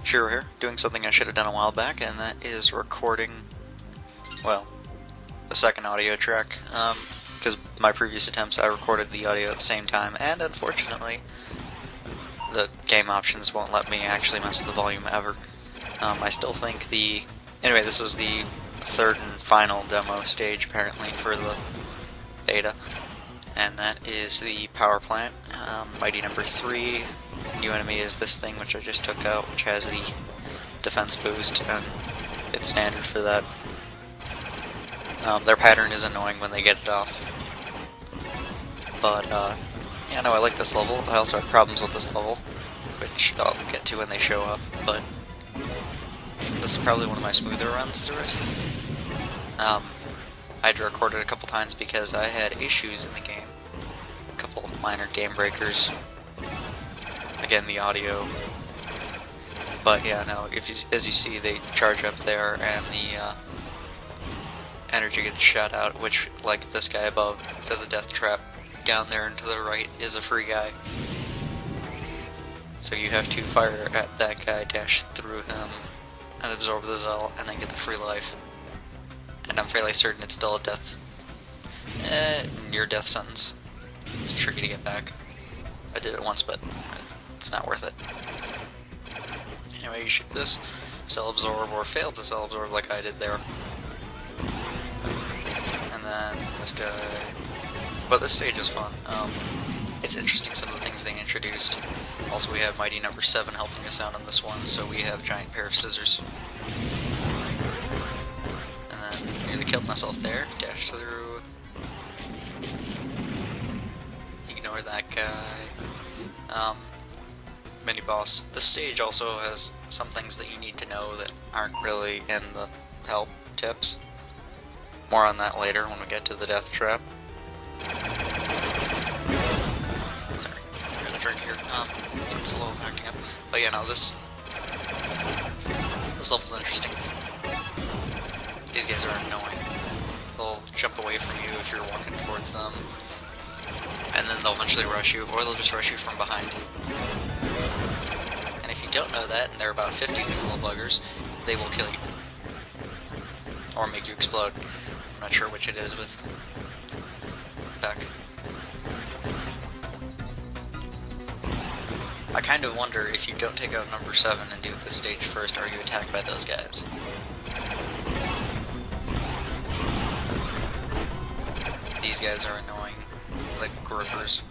Shiro here, doing something I should have done a while back, and that is recording, well, the second audio track, because my previous attempts I recorded the audio at the same time, and unfortunately, the game options won't let me actually mess with the volume ever. I still think anyway, this was the third and final demo stage, apparently, for the beta, and that is the power plant. Mighty number 3. New enemy is this thing, which I just took out, which has the defense boost, and it's standard for that. Their pattern is annoying when they get it off. But, yeah, no, I like this level. I also have problems with this level, which I'll get to when they show up, but this is probably one of my smoother runs through it. I had to record it a couple times because I had issues in the game. A couple minor game breakers. Again, the audio. But yeah, no, as you see, they charge up there and the energy gets shot out, which, like this guy above, does a death trap. Down there and to the right is a free guy. So you have to fire at that guy, dash through him, and absorb the Zell, and then get the free life. And I'm fairly certain it's still a near death sentence. It's tricky to get back. I did it once, but it's not worth it. Anyway, you shoot this, cell absorb, or fail to cell absorb like I did there. And then this guy. But this stage is fun. It's interesting some of the things they introduced. Also, we have Mighty number 7 helping us out on this one, so we have a giant pair of scissors. And then nearly killed myself there. Dash through. Ignore that guy. Mini boss. This stage also has some things that you need to know that aren't really in the help tips. More on that later when we get to the death trap. Sorry, I got a drink here. It's a little backing up. But yeah, no, this level's interesting. These guys are annoying. They'll jump away from you if you're walking towards them, and then they'll eventually rush you, or they'll just rush you from behind. And if you don't know that, and there are about 50 of these little buggers, they will kill you. Or make you explode. I'm not sure which it is with Peck. I kind of wonder if you don't take out number 7 and do this stage first, are you attacked by those guys? These guys are annoying, like grippers.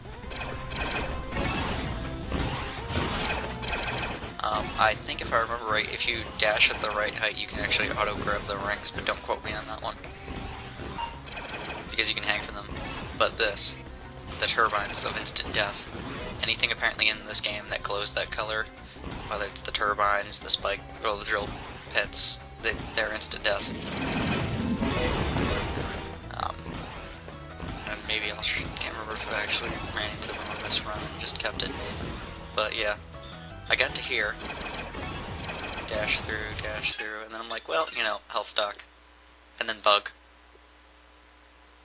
I think if I remember right, if you dash at the right height, you can actually auto-grab the rings, but don't quote me on that one. Because you can hang from them. But this, the turbines of instant death, anything apparently in this game that glows that color, whether it's the turbines, the spike, or the drill pits, they're instant death. And maybe can't remember if I actually ran into them on this run and just kept it. But yeah, I got to here, dash through, and then I'm like, well, you know, health stock, and then bug.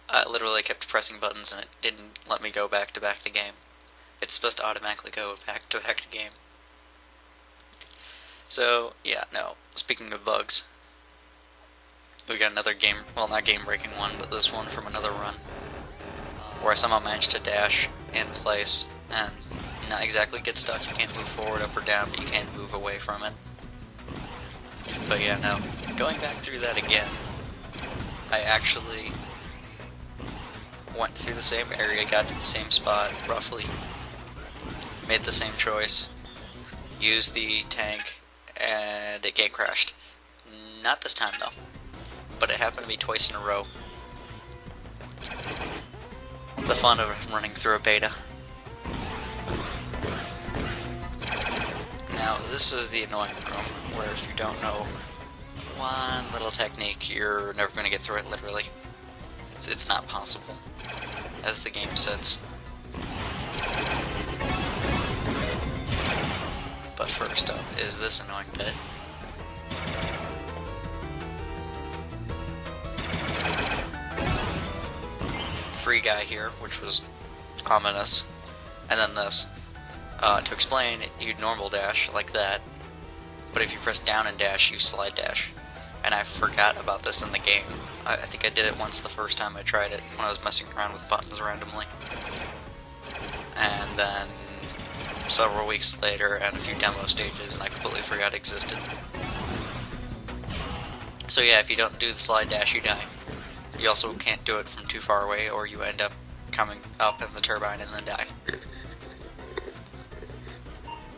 I literally kept pressing buttons and it didn't let me go back to game. It's supposed to automatically go back to game. So, yeah, no. Speaking of bugs, we got another game, well, not game-breaking one, but this one from another run, where I somehow managed to dash in place and not exactly get stuck. You can't move forward, up, or down, but you can move away from it. But yeah, no. Going back through that again, I actually went through the same area, got to the same spot, roughly, made the same choice, used the tank, and it game crashed. Not this time though, but it happened to be twice in a row. The fun of running through a beta. Now, this is the annoying room, where if you don't know one little technique, you're never going to get through it, literally. It's not possible, as the game sits. But first up is this annoying bit. Free guy here, which was ominous, and then this. To explain, you'd normal dash like that, but if you press down and dash, you slide dash. And I forgot about this in the game. I think I did it once the first time I tried it, when I was messing around with buttons randomly. And then several weeks later, and a few demo stages, and I completely forgot it existed. So yeah, if you don't do the slide dash, you die. You also can't do it from too far away, or you end up coming up in the turbine and then die.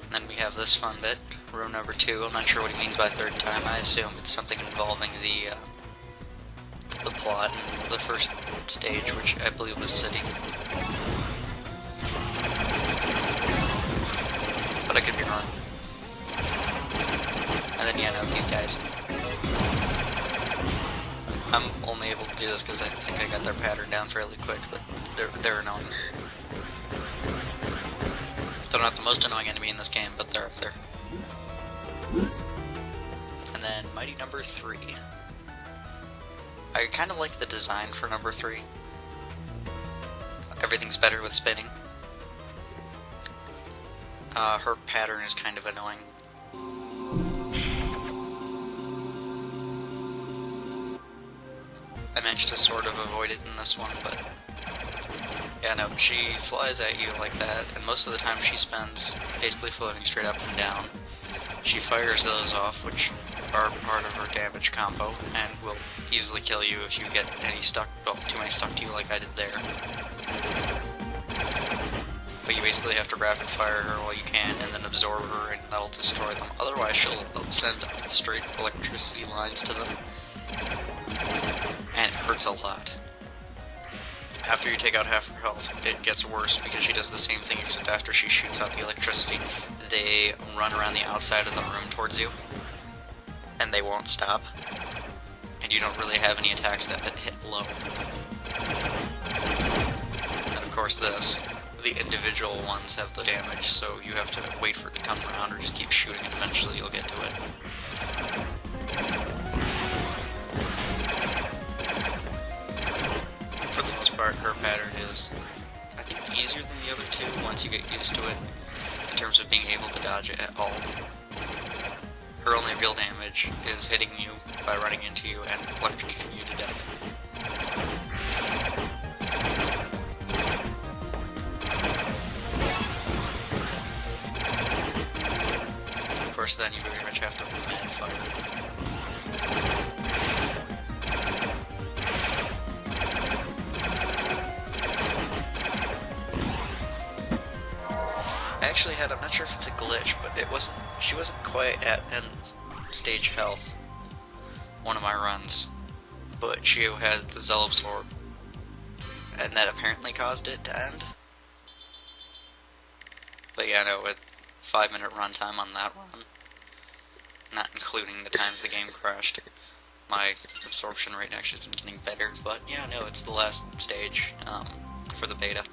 And then we have this fun bit, room number 2. I'm not sure what he means by third time. I assume it's something involving the plot in the first stage, which I believe was City. But I could be wrong. And then yeah, no, these guys. I'm only able to do this because I think I got their pattern down fairly quick, but they're annoying. They're not the most annoying enemy in this game, but they're up there. And then Mighty number 3. I kind of like the design for number 3. Everything's better with spinning. Her pattern is kind of annoying. I managed to sort of avoid it in this one, but yeah, no, she flies at you like that, and most of the time she spends basically floating straight up and down. She fires those off, which are part of her damage combo, and will easily kill you if you get any stuck, well, too many stuck to you like I did there. But you basically have to rapid fire her while you can, and then absorb her, and that'll destroy them. Otherwise she'll send straight electricity lines to them. And it hurts a lot. After you take out half her health, it gets worse because she does the same thing, except after she shoots out the electricity, they run around the outside of the room towards you, and they won't stop. And you don't really have any attacks that hit low. And of course this. The individual ones have the damage, so you have to wait for it to come around or just keep shooting and eventually you'll get to it. For the most part, her pattern is, I think, easier than the other two once you get used to it, in terms of being able to dodge it at all. Her only real damage is hitting you by running into you and electrocuting you to death. Of course, then you very much have to mad fire. I actually had, I'm not sure if it's a glitch, but she wasn't quite at end stage health, one of my runs, but she had the Zell Absorb, and that apparently caused it to end. But yeah, no, with 5-minute runtime on that run, not including the times the game crashed, my absorption rate actually has been getting better. But yeah, no, it's the last stage for the beta.